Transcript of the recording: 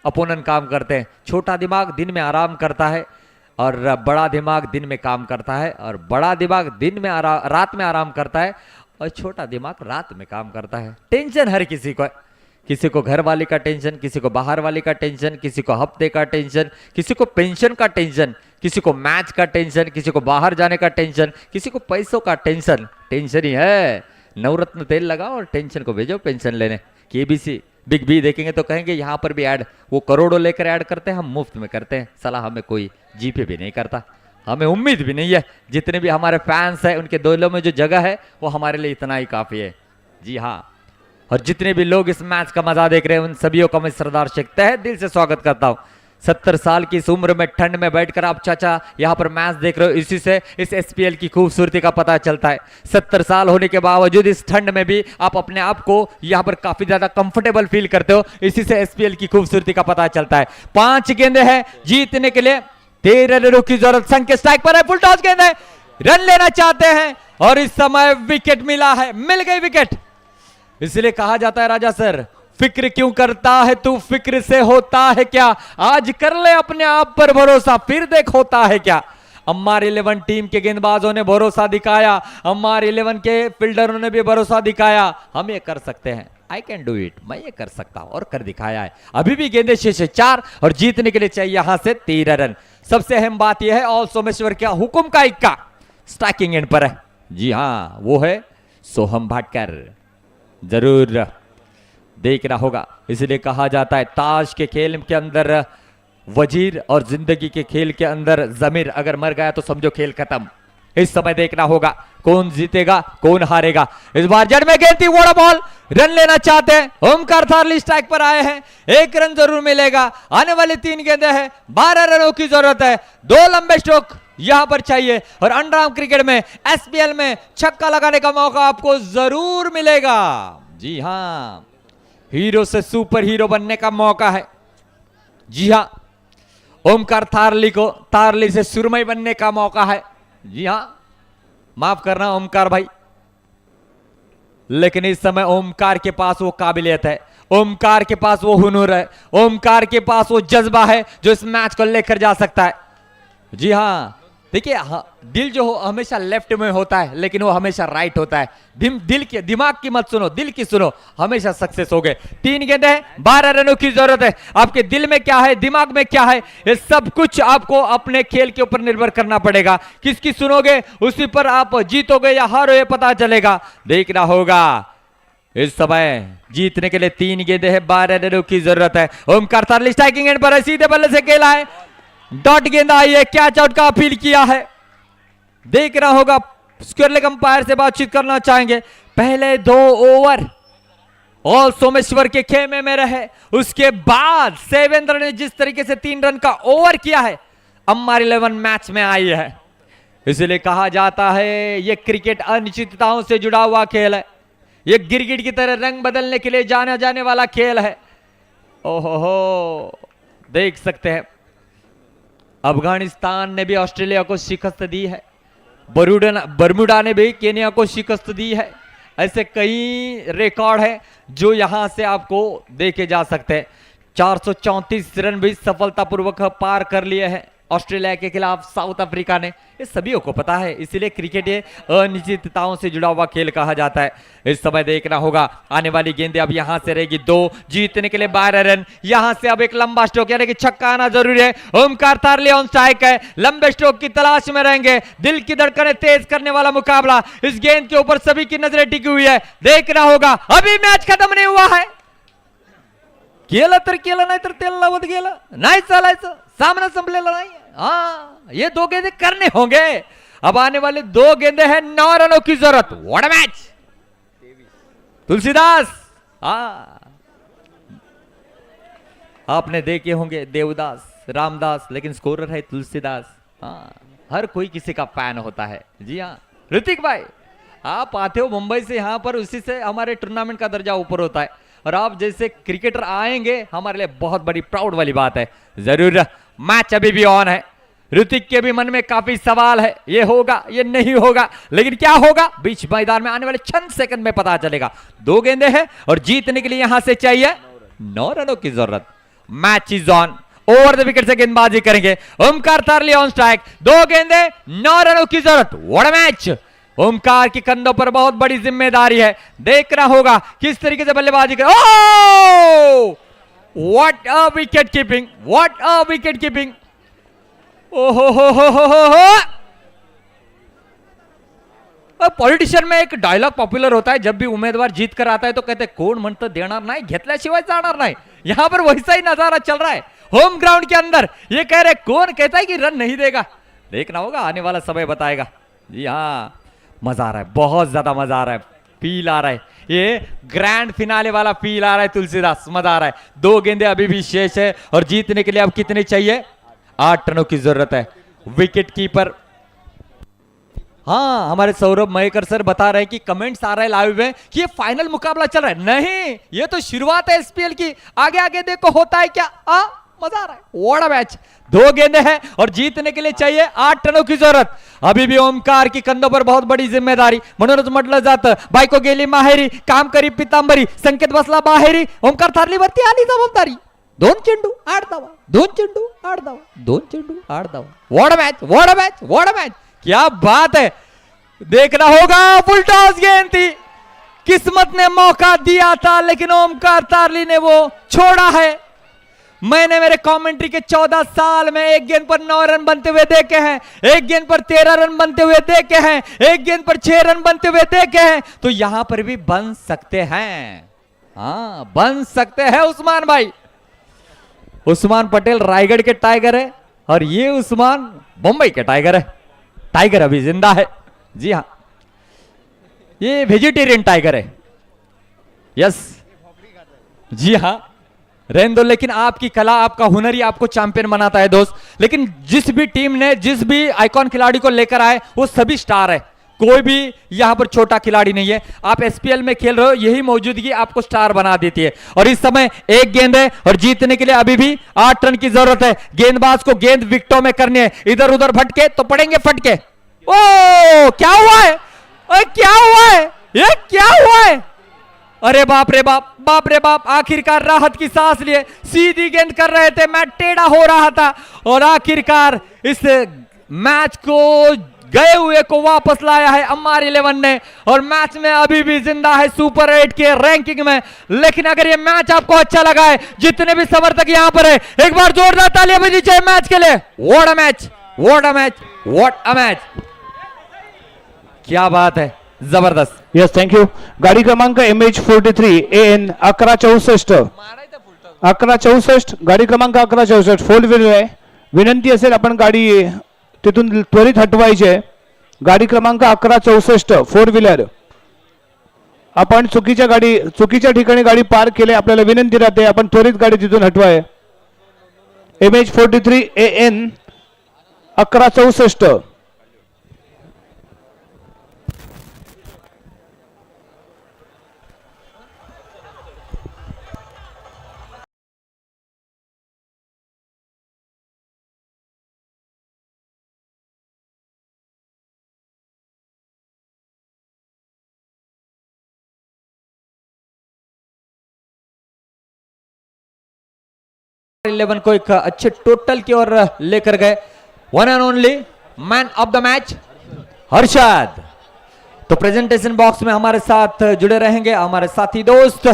Opponent काम करते हैं। छोटा दिमाग दिन में आराम करता है और बड़ा दिमाग दिन में काम करता है, और बड़ा दिमाग दिन में रात में आराम करता है, और छोटा दिमाग रात में काम करता है। टेंशन हर किसी को है, किसी को घर वाले का टेंशन, किसी को बाहर वाले का टेंशन, किसी को हफ्ते का टेंशन, किसी को पेंशन का टेंशन, किसी को मैच का टेंशन, किसी को बाहर जाने का टेंशन, किसी को पैसों का टेंशन। टेंशन ही है, नवरत्न तेल लगाओ और टेंशन को भेजो पेंशन लेने। केबीसी बिग बी देखेंगे तो कहेंगे यहाँ पर भी ऐड, वो करोड़ों लेकर ऐड करते हैं, हम मुफ्त में करते हैं। साला हमें कोई जीपे भी नहीं करता, हमें उम्मीद भी नहीं है। जितने भी हमारे फैंस हैं उनके दिलों में जो जगह है वो हमारे लिए इतना ही काफी है। जी हाँ, और जितने भी लोग इस मैच का मजा देख रहे हैं उन सभी को मैं सरदार शेख तहे दिल से स्वागत करता हूं। 70 साल की इस उम्र में ठंड में बैठकर आप चाचा यहाँ पर मैच देख रहे हो, इसी से इस एसपीएल की खूबसूरती का पता चलता है। 70 साल होने के बावजूद इस ठंड में भी आप अपने आप को यहाँ पर काफी ज्यादा कंफर्टेबल फील करते हो, इसी से एसपीएल की खूबसूरती का पता चलता है। 5 गेंदे हैं जीतने के लिए, 13 रनों की जरूरत। संकेत स्ट्राइक पर है, फुल टॉस गेंद है, रन लेना चाहते हैं और इस समय विकेट मिला है, मिल गई विकेट। इसलिए कहा जाता है राजा सर, फिक्र क्यों करता है तू, फिक्र से होता है क्या, आज कर ले अपने आप पर भरोसा, फिर देख होता है क्या। अम्मार 11 टीम के गेंदबाजों ने भरोसा दिखाया, अम्मार 11 के फील्डरों ने भी भरोसा दिखाया, हम ये कर सकते हैं, आई कैन डू इट, मैं ये कर सकता हूं, और कर दिखाया है। अभी भी गेंदे 6 से 4 और जीतने के लिए चाहिए यहां से 13 रन। सबसे अहम बात यह है ऑल सोमेश्वर क्या हुकुम का इक्का स्ट्राइकिंग एंड पर है। जी हां, वो है सोहम भाटकर, जरूर देखना होगा। इसलिए कहा जाता है ताश के खेल के अंदर वजीर और जिंदगी के खेल के अंदर जमीर, अगर मर गया तो समझो खेल खत्म। इस समय देखना होगा कौन जीतेगा कौन हारेगा। इस बार जड़ में गेंद थी, वोड़ा बॉल, रन लेना चाहते हैं। ओमकार थारली स्ट्राइक पर आए हैं, 1 रन जरूर मिलेगा। आने वाली 3 गेंदें हैं, 12 रनों की जरूरत है, 2 लंबे स्ट्रोक यहां पर चाहिए और अंडरआर्म क्रिकेट में एसपीएल में छक्का लगाने का मौका आपको जरूर मिलेगा। जी हां, हीरो से सुपर हीरो बनने का मौका है। जी हां, ओमकार थारली से सुरमई बनने का मौका है। जी हां, माफ करना ओमकार भाई, लेकिन इस समय ओमकार के पास वो काबिलियत है, ओमकार के पास वो हुनर है, ओमकार के पास वो जज्बा है जो इस मैच को लेकर जा सकता है। जी हां, देखिए दिल जो हमेशा लेफ्ट में होता है लेकिन वो हमेशा राइट होता है। दिमाग की मत सुनो, दिल की सुनो, हमेशा सक्सेस हो गए। 3 गेंदें हैं, 12 रनों की जरूरत है। आपके दिल में क्या है, दिमाग में क्या है, ये सब कुछ आपको अपने खेल के ऊपर निर्भर करना पड़ेगा। किसकी सुनोगे उसी पर आप जीतोगे या हारोगे पता चलेगा, देखना होगा। इस समय जीतने के लिए 3 गेंदें हैं, 12 रनों की जरूरत है। ओमकार थारली स्ट्राइकिंग एंड पर है, सीधे बल्ले से खेला है, डॉट गेंद आई है, कैच आउट का अपील किया है। देखना होगा, स्क्वायर लेग अंपायर से बातचीत करना चाहेंगे। पहले 2 ओवर और सोमेश्वर के खेमे में रहे, उसके बाद सेवेंद्र ने जिस तरीके से 3 रन का ओवर किया है, अम्मार 11 मैच में आई है। इसलिए कहा जाता है यह क्रिकेट अनिश्चितताओं से जुड़ा हुआ खेल है, यह गिरगिट की तरह रंग बदलने के लिए जाना जाने वाला खेल है। ओहो, देख सकते हैं अफगानिस्तान ने भी ऑस्ट्रेलिया को शिकस्त दी है, बर्मुडा ने भी केन्या को शिकस्त दी है। ऐसे कई रिकॉर्ड है जो यहां से आपको देखे जा सकते हैं। 434 रन भी सफलतापूर्वक पार कर लिए हैं ऑस्ट्रेलिया के खिलाफ साउथ अफ्रीका ने, ये सभी को पता है। इसलिए क्रिकेट ये अनिश्चितताओं से जुड़ा हुआ खेल कहा जाता है। इस समय देखना होगा आने वाली गेंदें अब यहां से रहेगी 2, जीतने के लिए 12 रन। यहां से अब एक लंबा स्ट्रोक यानी कि छक्का आना जरूरी है। ओमकार थारली ऑन स्ट्राइक है, लंबे स्ट्रोक की तलाश में रहेंगे। दिल की धड़कनें तेज करने वाला मुकाबला, इस गेंद के ऊपर सभी की नजरें टिकी हुई है। देखना होगा, अभी मैच खत्म नहीं हुआ है। केलं तर केलं नाही तर तेल लावत गेलं, नाही चालायचं, सामना संपलेला नहीं। हाँ, ये 2 गेंदे करने होंगे। अब आने वाले 2 गेंदे हैं, 9 रनों की जरूरत। What a match. तुलसीदास, आपने देखे होंगे देवदास, रामदास, लेकिन स्कोरर है तुलसीदास। हाँ, हर कोई किसी का फैन होता है। जी हाँ, ऋतिक भाई आप आते हो मुंबई से यहाँ पर, उसी से हमारे टूर्नामेंट का दर्जा ऊपर होता है, और आप जैसे क्रिकेटर आएंगे हमारे लिए बहुत बड़ी प्राउड वाली बात है। जरूर मैच अभी भी ऑन है, ऋतिक के भी मन में काफी सवाल है, ये होगा ये नहीं होगा, लेकिन क्या होगा बीच मैदान में आने वाले चंद सेकंड में पता चलेगा। 2 गेंदें हैं और जीतने के लिए यहां से चाहिए 9 रनों की जरूरत। Match is on. Over the wicket से गेंदबाजी करेंगे ओमकार तारली ऑन स्ट्राइक, 2 गेंदे 9 रनों की जरूरत। What a match. ओमकार के कंधों पर बहुत बड़ी जिम्मेदारी है, देखना होगा किस तरीके से बल्लेबाजी कर। Oh what a wicket keeping, what a wicket keeping. ओहो हो। पॉलिटिशियन में एक डायलॉग पॉपुलर होता है, जब भी उम्मीदवार जीत कर आता है तो कहते कोण म्हणतं देणार नाही, घेतल्याशिवाय जाणार नाही। यहां पर वैसा ही नजारा चल रहा है होम ग्राउंड के अंदर। ये कह रहे कौन कहता है कि रन नहीं देगा, देखना होगा, आने वाला समय बताएगा। जी हाँ, मजा आ रहा है, बहुत ज्यादा मजा आ रहा है, फील आ रहा है, ये ग्रैंड फिनाले वाला फील आ रहा है तुलसीदास, मजा आ रहा है। 2 गेंदे अभी भी शेष है और जीतने के लिए अब कितने चाहिए, 8 रनों की जरूरत है। विकेट कीपर, हाँ हमारे सौरभ मयेकर सर बता रहे हैं कि कमेंट्स आ रहे हैं लाइव में कि ये फाइनल मुकाबला चल रहा है। नहीं, ये तो शुरुआत है एसपीएल की, आगे आगे देखो होता है क्या। मजा आ रहा है, व्हाट अ मैच। 2 गेंदे हैं और जीतने के लिए चाहिए 8 रनों की जरूरत। अभी भी ओमकार की कंधों पर बहुत बड़ी जिम्मेदारी, म्हणूनच म्हटलं जातं बायको गेली माहेरी, काम करी पितांबरी, संकेत बसला बाहेरी, ओमकार थारलीवरती आली जबाबदारी। 2 चेंडू 8 धावा, 2 चेंडू 8 धावा, 2 चेंडू 8 धावा। What a match, what a match, what a match, क्या बात है। देखना होगा, फुल टॉस गेंद थी, किस्मत ने मौका दिया था लेकिन ओमकार तारली ने वो छोड़ा है। मैंने मेरे कमेंट्री के 14 साल में 1 गेंद पर 9 रन बनते हुए देखे हैं, 1 गेंद पर 13 रन बनते हुए देखे हैं, 1 गेंद पर 6 रन बनते हुए देखे हैं, तो यहां पर भी बन सकते हैं। हाँ बन सकते हैं उस्मान भाई। उस्मान पटेल रायगढ़ के टाइगर है और ये उस्मान मुंबई के टाइगर है। टाइगर अभी जिंदा है, जी हाँ, ये वेजिटेरियन टाइगर है। यस जी हाँ, रहने दो, लेकिन आपकी कला, आपका हुनर ही आपको चैंपियन बनाता है दोस्त। लेकिन जिस भी टीम ने जिस भी आइकॉन खिलाड़ी को लेकर आए वो सभी स्टार है, कोई भी यहां पर छोटा खिलाड़ी नहीं है। आप एसपीएल में खेल रहे हो, यही मौजूदगी आपको स्टार बना देती है। और इस समय 1 गेंद है और जीतने के लिए अभी भी 8 रन की जरूरत है। गेंदबाज को गेंद विकेटों में करनी है, इधर उधर भटके तो पड़ेंगे फटके। ओ क्या हुआ है, क्या हुआ है, ये क्या हुआ है। अरे बाप रे बाप, बाप रे बाप, आखिरकार राहत की सांस लिए, सीधी गेंद कर रहे थे, मैच टेढ़ा हो रहा था और आखिरकार इस मैच को गए हुए को वापस लाया है अम्मार 11 ने और मैच में अभी भी जिंदा है सुपर 8 के रैंकिंग में। लेकिन अगर ये मैच आपको अच्छा लगा है, जितने भी समर्थक यहां पर है, एक बार जोरदार तालियां बजनी चाहिए मैच के लिए। What a match, what a match, what a match, क्या बात है, जबरदस्त। Yes thank you. गाडी क्रमांक MH43 AN 1164, 1164, गाडी क्रमांक 1164 फोर व्हीलर आहे। विनंती असेल आपण गाडी तिथून त्वरित हटवायची आहे। गाडी क्रमांक 1164 फोर व्हीलर, आपण चुकीच्या ठिकाणी गाडी पार्क केली, आपल्याला विनंती राहते आपण त्वरित गाडी तिथून हटवाय। MH43 AN 1164। इलेवन को एक अच्छे टोटल की ओर लेकर गए। One and only man of the match Harshad. तो प्रेजेंटेशन बॉक्स में हमारे साथ जुड़े रहेंगे हमारे साथी दोस्त